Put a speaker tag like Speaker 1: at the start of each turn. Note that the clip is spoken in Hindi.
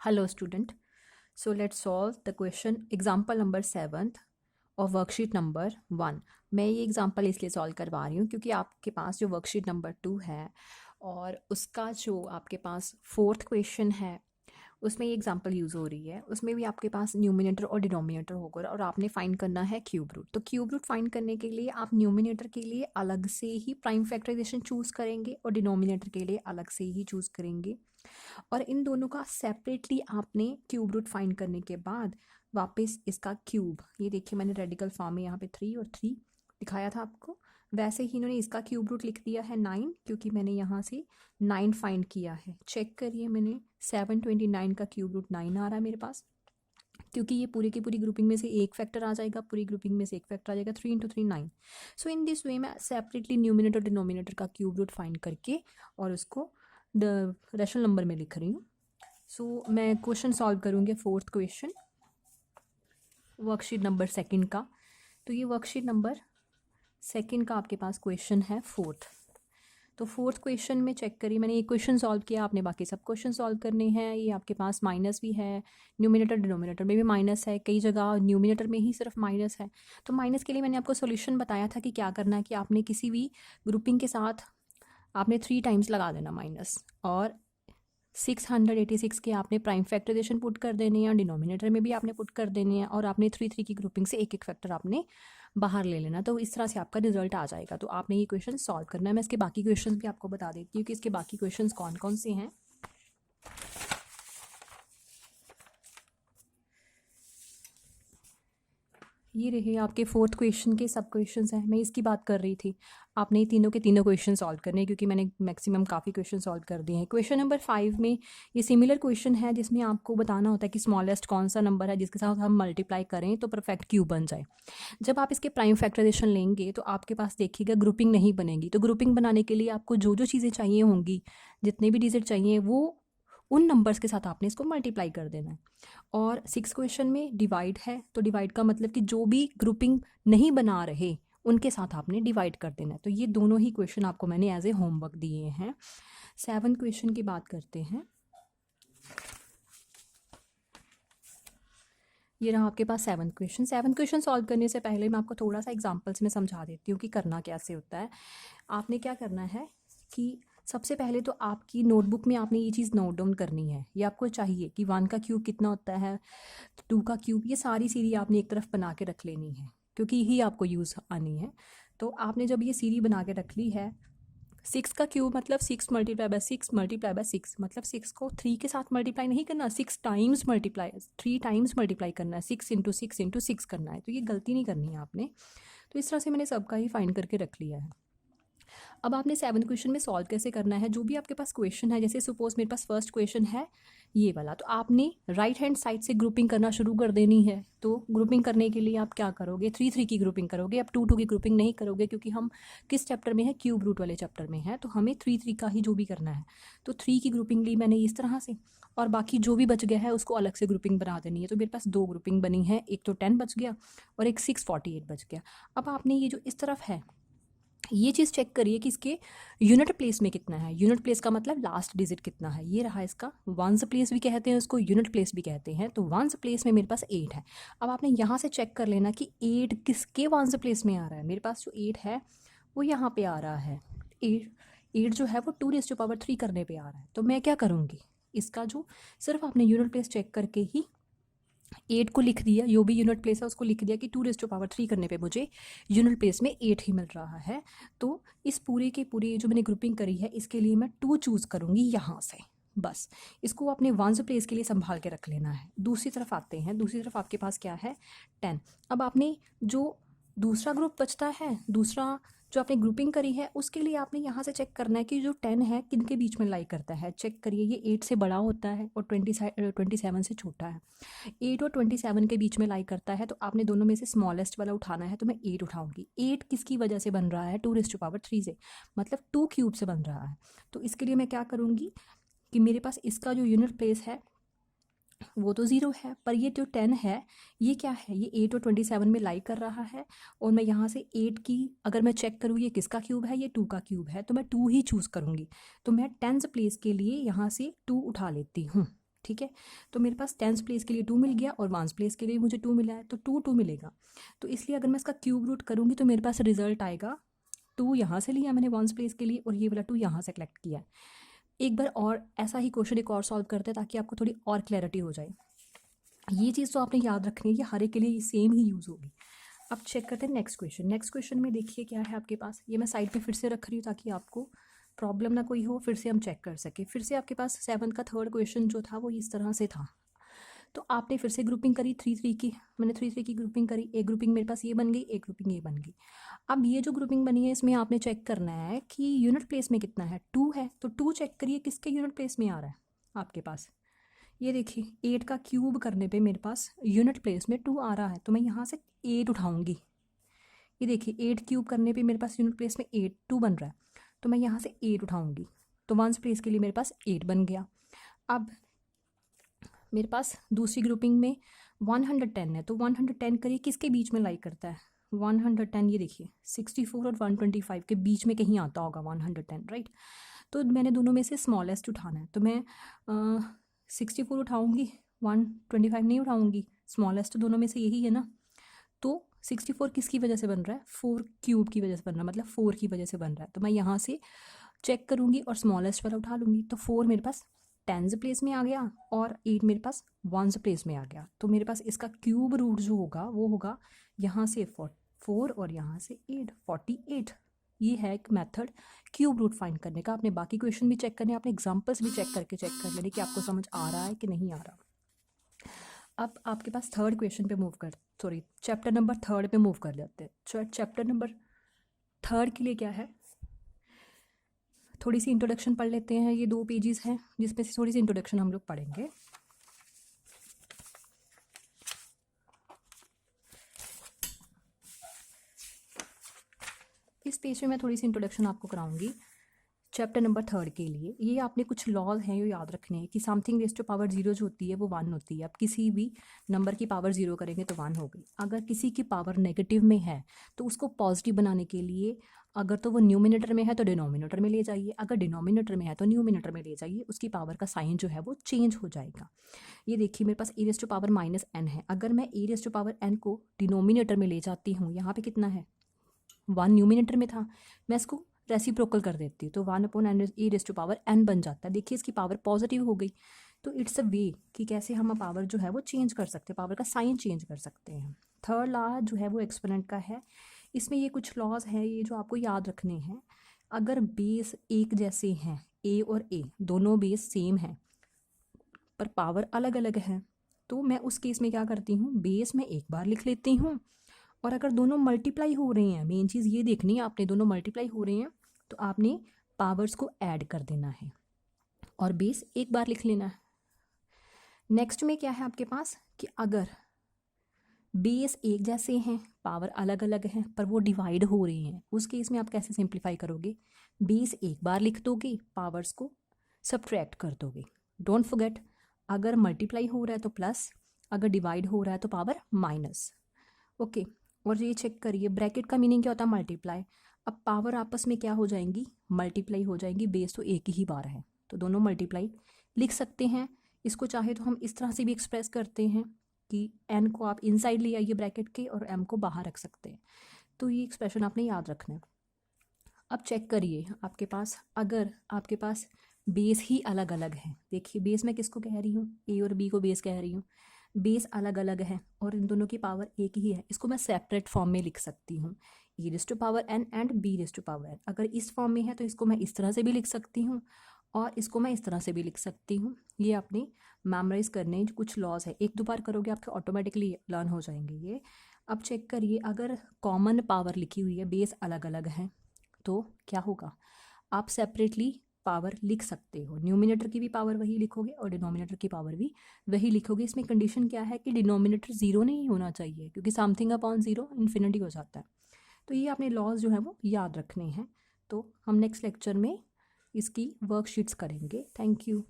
Speaker 1: Hello student. So let's solve the question example number 7th और वर्कशीट नंबर 1। मैं ये एग्जांपल इसलिए सॉल्व करवा रही हूँ क्योंकि आपके पास जो वर्कशीट नंबर 2 है और उसका जो आपके पास फोर्थ क्वेश्चन है उसमें ये एग्जांपल यूज़ हो रही है। उसमें भी आपके पास न्यूमिनेटर और डिनोमिनेटर होगा और आपने फाइंड करना है क्यूब रूट। तो क्यूब रूट फाइंड करने के लिए आप न्यूमिनेटर के लिए अलग से ही प्राइम फैक्टराइजेशन चूज़ करेंगे और डिनोमिनेटर के लिए अलग से ही चूज़ करेंगे और इन दोनों का सेपरेटली आपने क्यूब रूट फाइंड करने के बाद वापस इसका क्यूब, ये देखिए मैंने रेडिकल फॉर्म में यहाँ पे 3 और 3 दिखाया था आपको, वैसे ही इन्होंने इसका क्यूब रूट लिख दिया है 9 क्योंकि मैंने यहाँ से 9 फाइंड किया है। चेक करिए, मैंने 729 का क्यूब रूट 9 आ रहा है मेरे पास क्योंकि ये पूरी की पूरी ग्रुपिंग में से एक फैक्टर आ जाएगा, पूरी ग्रुपिंग में से एक फैक्टर आ जाएगा। 3 into 3 9। So in this way मैं सेपरेटली न्यूमिनेटर डिनोमिनेटर का क्यूब रूट फाइंड करके और उसको द रेशनल नंबर में लिख रही हूँ। सो मैं क्वेश्चन सॉल्व करूँगी फोर्थ क्वेश्चन वर्कशीट नंबर 2 का। तो ये वर्कशीट नंबर 2 का आपके पास क्वेश्चन है फोर्थ। तो फोर्थ क्वेश्चन में चेक करिए, मैंने एक क्वेश्चन सॉल्व किया, आपने बाकी सब क्वेश्चन सॉल्व करने हैं। ये आपके पास माइनस भी है, न्यूमिनेटर डिनोमिनेटर में भी माइनस है, कई जगह न्यूमिनेटर में ही सिर्फ माइनस है। तो माइनस के लिए मैंने आपको सॉल्यूशन बताया था कि क्या करना है कि आपने किसी भी ग्रुपिंग के साथ आपने 3 टाइम्स लगा देना माइनस, और 686 के आपने प्राइम फैक्टराइजेशन पुट कर देने हैं और डिनोमिनेटर में भी आपने पुट कर देने हैं और आपने 3 की ग्रुपिंग से एक एक फैक्टर आपने बाहर ले लेना। तो इस तरह से आपका रिजल्ट आ जाएगा। तो आपने ये क्वेश्चन सॉल्व करना है। मैं इसके बाकी क्वेश्चन भी आपको बता देती हूँ कि इसके बाकी क्वेश्चन कौन कौन से हैं। ये रहे आपके फोर्थ क्वेश्चन के सब क्वेश्चंस हैं। मैं इसकी बात कर रही थी, आपने तीनों के तीनों क्वेश्चन सॉल्व करने हैं क्योंकि मैंने मैक्सिमम काफ़ी क्वेश्चन सॉल्व कर दिए हैं। क्वेश्चन नंबर 5 में ये सिमिलर क्वेश्चन है जिसमें आपको बताना होता है कि स्मॉलेस्ट कौन सा नंबर है जिसके साथ हम मल्टीप्लाई करें तो परफेक्ट क्यूब बन जाए। जब आप इसके प्राइम फैक्टराइजेशन लेंगे तो आपके पास देखिएगा ग्रुपिंग नहीं बनेगी। तो ग्रुपिंग बनाने के लिए आपको जो जो चीज़ें चाहिए होंगी, जितने भी डिजिट चाहिए, वो उन नंबर्स के साथ आपने इसको मल्टीप्लाई कर देना है। और 6 क्वेश्चन में डिवाइड है, तो डिवाइड का मतलब कि जो भी ग्रुपिंग नहीं बना रहे उनके साथ आपने डिवाइड कर देना है। तो ये दोनों ही क्वेश्चन आपको मैंने एज ए होमवर्क दिए हैं। 7 क्वेश्चन की बात करते हैं। ये रहा आपके पास 7 क्वेश्चन। 7 क्वेश्चन सॉल्व करने से पहले मैं आपको थोड़ा सा एग्जांपल्स में समझा देती हूँ कि करना कैसे होता है। आपने क्या करना है कि सबसे पहले तो आपकी नोटबुक में आपने ये चीज़ नोट डाउन करनी है। ये आपको चाहिए कि 1 का क्यूब कितना होता है, 2 का क्यूब, ये सारी सीरी आपने एक तरफ बना के रख लेनी है क्योंकि यही आपको यूज़ आनी है। तो आपने जब ये सीरी बना के रख ली है, 6 का क्यूब मतलब 6 मल्टीप्लाई बाय 6 मल्टीप्लाई बाय 6, मतलब 6 को 3 के साथ मल्टीप्लाई नहीं करना, 6 टाइम्स मल्टीप्लाई, 3 टाइम्स मल्टीप्लाई करना है, 6 इंटू 6 इंटू 6 करना है। तो ये गलती नहीं करनी है आपने। तो इस तरह से मैंने सबका ही फाइंड करके रख लिया है। अब आपने 7 क्वेश्चन में सॉल्व कैसे करना है। जो भी आपके पास क्वेश्चन है, जैसे सपोज मेरे पास फर्स्ट क्वेश्चन है ये वाला, तो आपने राइट हैंड साइड से ग्रुपिंग करना शुरू कर देनी है। तो ग्रुपिंग करने के लिए आप क्या करोगे, 3 की ग्रुपिंग करोगे। अब 2 की ग्रुपिंग नहीं करोगे क्योंकि हम किस चैप्टर में है, क्यूब रूट वाले चैप्टर में है, तो हमें 3 का ही जो भी करना है। तो 3 की ग्रुपिंग ली मैंने इस तरह से, और बाकी जो भी बच गया है उसको अलग से ग्रुपिंग बना देनी है। तो मेरे पास 2 ग्रुपिंग बनी है, एक तो 10 बच गया और एक 648 बच गया। अब आपने ये जो इस तरफ है ये चीज़ चेक करिए कि इसके यूनिट प्लेस में कितना है। यूनिट प्लेस का मतलब लास्ट डिजिट कितना है। ये रहा इसका वंस प्लेस भी कहते हैं उसको, यूनिट प्लेस भी कहते हैं। तो वंस प्लेस में मेरे पास 8 है। अब आपने यहाँ से चेक कर लेना कि 8 किसके वंस प्लेस में आ रहा है। मेरे पास जो 8 है वो यहाँ पे आ रहा है। 8 जो है वो 2⁻³ करने पे आ रहा है। तो मैं क्या करूँगी, इसका जो सिर्फ आपने यूनिट प्लेस चेक करके ही 8 को लिख दिया, जो भी यूनिट प्लेस है उसको लिख दिया कि 2⁻³ करने पे मुझे यूनिट प्लेस में 8 ही मिल रहा है। तो इस पूरे के पूरे जो मैंने ग्रुपिंग करी है इसके लिए मैं 2 चूज़ करूँगी यहाँ से। बस इसको अपने वंस प्लेस के लिए संभाल के रख लेना है। दूसरी तरफ आते हैं। दूसरी तरफ आपके पास क्या है, 10। अब आपने जो दूसरा ग्रुप बचता है, दूसरा जो आपने ग्रुपिंग करी है, उसके लिए आपने यहाँ से चेक करना है कि जो 10 है किन के बीच में लाई करता है। चेक करिए, ये 8 से बड़ा होता है और 27 से छोटा है। 8 और 27 के बीच में लाई करता है, तो आपने दोनों में से स्मॉलेस्ट वाला उठाना है। तो मैं 8 उठाऊंगी। 8 किसकी वजह से बन रहा है, 2⁻³ से, मतलब 2 क्यूब से बन रहा है। तो इसके लिए मैं क्या करूँगी कि मेरे पास इसका जो यूनिट प्लेस है वो तो 0 है, पर ये जो 10 है ये क्या है, ये 8 और 27 में लाई कर रहा है। और मैं यहाँ से 8 की अगर मैं चेक करूँ ये किसका क्यूब है, ये 2 का क्यूब है, तो मैं 2 ही चूज़ करूँगी। तो मैं 10th प्लेस के लिए यहाँ से 2 उठा लेती हूँ। ठीक है। तो मेरे पास 10th प्लेस के लिए 2 मिल गया और 1st प्लेस के लिए मुझे 2 मिला है, तो 2 2 मिलेगा। तो इसलिए अगर मैं इसका क्यूब रूट करूँगी तो मेरे पास रिजल्ट आएगा 2 यहाँ से लिया मैंने 1st प्लेस के लिए और ये वाला 2 यहाँ से कलेक्ट किया है। एक बार और ऐसा ही क्वेश्चन एक और सॉल्व करते हैं ताकि आपको थोड़ी और क्लैरिटी हो जाए। ये चीज़ तो आपने याद रखनी है, ये हर एक के लिए सेम ही यूज़ होगी। अब चेक करते हैं नेक्स्ट क्वेश्चन। नेक्स्ट क्वेश्चन में देखिए क्या है आपके पास, ये मैं साइड पे फिर से रख रही हूँ ताकि आपको प्रॉब्लम ना कोई हो, फिर से हम चेक कर सके। फिर से आपके पास 7 का थर्ड क्वेश्चन जो था वो इस तरह से था। तो आपने फिर से ग्रुपिंग करी 3 3 की, मैंने 3 3 की ग्रुपिंग करी। एक ग्रुपिंग मेरे पास ये बन गई, एक ग्रुपिंग ये बन गई। अब ये जो ग्रुपिंग बनी है इसमें आपने चेक करना है कि यूनिट प्लेस में कितना है, 2 है। तो 2 चेक करिए किसके यूनिट प्लेस में आ रहा है आपके पास। ये देखिए 8 का क्यूब करने पे मेरे पास यूनिट प्लेस में 2 आ रहा है, तो मैं यहाँ से 8 उठाऊंगी। ये देखिए 8 क्यूब करने पे मेरे पास यूनिट प्लेस में 8 2 बन रहा है, तो मैं यहाँ से 8 उठाऊंगी। तो 1st प्लेस के लिए मेरे पास 8 बन गया। अब मेरे पास दूसरी ग्रुपिंग में 110 है, तो 110 करिए किसके बीच में लाई करता है 110। ये देखिए 64 और 125 के बीच में कहीं आता होगा 110, राइट। तो मैंने दोनों में से स्मॉलेस्ट उठाना है, तो मैं 64 उठाऊंगी, 125 नहीं उठाऊंगी। स्मॉलेस्ट दोनों में से यही है ना। तो 64 किसकी वजह से बन रहा है, 4 क्यूब की वजह से बन रहा है, मतलब 4 की वजह से बन रहा है। तो मैं यहाँ से चेक करूँगी और स्मॉलेस्ट वाला उठा लूँगी। तो 4 मेरे पास 10th प्लेस में आ गया और 8 मेरे पास 1st प्लेस में आ गया। तो मेरे पास इसका क्यूब रूट जो होगा वो होगा यहाँ से 4 और यहाँ से 8, 48। ये है एक मेथड क्यूब रूट फाइंड करने का। आपने बाकी क्वेश्चन भी चेक करने, आपने एग्जाम्पल्स भी चेक करके चेक कर लेने कि आपको समझ आ रहा है कि नहीं आ रहा। अब आपके पास थर्ड क्वेश्चन पे मूव कर, सॉरी चैप्टर नंबर 3 पे मूव कर लेते हैं। चैप्टर नंबर 3 के लिए क्या है, थोड़ी सी इंट्रोडक्शन पढ़ लेते हैं। ये 2 पेजेस हैं जिसमें से थोड़ी सी इंट्रोडक्शन हम लोग पढ़ेंगे। इस पेज में मैं थोड़ी सी इंट्रोडक्शन आपको कराऊंगी चैप्टर नंबर 3 के लिए। ये आपने कुछ लॉज हैं जो याद रखने हैं कि समथिंग रेज़ टू पावर 0 जो होती है वो 1 होती है। अब किसी भी नंबर की पावर 0 करेंगे तो 1 हो गई। अगर किसी की पावर नेगेटिव में है तो उसको पॉजिटिव बनाने के लिए अगर तो वो न्यूमिनेटर में है तो डिनोमिनेटर में ले जाइए, अगर डिनोमिनेटर में है तो न्यूमिनेटर में ले जाइए, उसकी पावर का साइन जो है वो चेंज हो जाएगा। ये देखिए मेरे पास e raise to power -n है। अगर मैं e raise to power n को डिनोमिनेटर में ले जाती हूँ, यहाँ पे कितना है 1 न्यूमिनेटर में था, मैं इसको रेसिप्रोकल कर देती हूँ तो 1/n e raise to power n बन जाता है। देखिए इसकी पावर पॉजिटिव हो गई। तो इट्स अ वे कि कैसे हम पावर जो है वो चेंज कर सकते हैं, पावर का साइन चेंज कर सकते हैं। थर्ड लॉ जो है वो एक्सपोनेंट का है। इसमें ये कुछ लॉज हैं ये जो आपको याद रखने हैं। अगर बेस एक जैसे हैं, a और a दोनों बेस सेम हैं पर पावर अलग अलग है, तो मैं उस केस में क्या करती हूँ, बेस में एक बार लिख लेती हूँ। और अगर दोनों मल्टीप्लाई हो रहे हैं, मेन चीज़ ये देखनी है आपने, दोनों मल्टीप्लाई हो रहे हैं तो आपने पावर्स को ऐड कर देना है और बेस एक बार लिख लेना है। नेक्स्ट में क्या है आपके पास कि अगर बेस एक जैसे हैं, पावर अलग अलग हैं पर वो डिवाइड हो रही हैं, उस केस में आप कैसे सिंप्लीफाई करोगे, बेस एक बार लिख दोगे, पावर्स को सब्ट्रैक्ट कर दोगे। डोंट फॉरगेट, अगर मल्टीप्लाई हो रहा है तो प्लस, अगर डिवाइड हो रहा है तो पावर माइनस। ओके और ये चेक करिए ब्रैकेट का मीनिंग क्या होता है, मल्टीप्लाई। अब पावर आपस में क्या हो जाएंगी, मल्टीप्लाई हो जाएंगी, बेस तो एक ही बार है तो दोनों मल्टीप्लाई लिख सकते हैं। इसको चाहे तो हम इस तरह से भी एक्सप्रेस करते हैं कि n को आप इनसाइड ले आइए ब्रैकेट के और m को बाहर रख सकते हैं। तो ये एक्सप्रेशन आपने याद रखना है। अब चेक करिए आपके पास, अगर आपके पास बेस ही अलग अलग है, देखिए बेस मैं किसको कह रही हूँ, a और b को बेस कह रही हूँ, बेस अलग अलग है और इन दोनों की पावर एक ही है, इसको मैं सेपरेट फॉर्म में लिख सकती हूँ, e raise to power n and b raise to power n। अगर इस फॉर्म में है तो इसको मैं इस तरह से भी लिख सकती हूँ और इसको मैं इस तरह से भी लिख सकती हूँ। ये आपने मेमोराइज करने कुछ लॉज है, एक दो बार करोगे आपके ऑटोमेटिकली लर्न हो जाएंगे ये। अब चेक करिए अगर कॉमन पावर लिखी हुई है, बेस अलग अलग है, तो क्या होगा, आप सेपरेटली पावर लिख सकते हो। न्यूमिनेटर की भी पावर वही लिखोगे और डिनोमिनेटर की पावर भी वही लिखोगे। इसमें कंडीशन क्या है कि डिनोमिनेटर 0 नहीं होना चाहिए क्योंकि समथिंग अपॉन 0 इन्फिनिटी हो जाता है। तो ये आपने लॉज जो है वो याद रखने हैं। तो हम नेक्स्ट लेक्चर में इसकी वर्कशीट्स करेंगे। Thank you.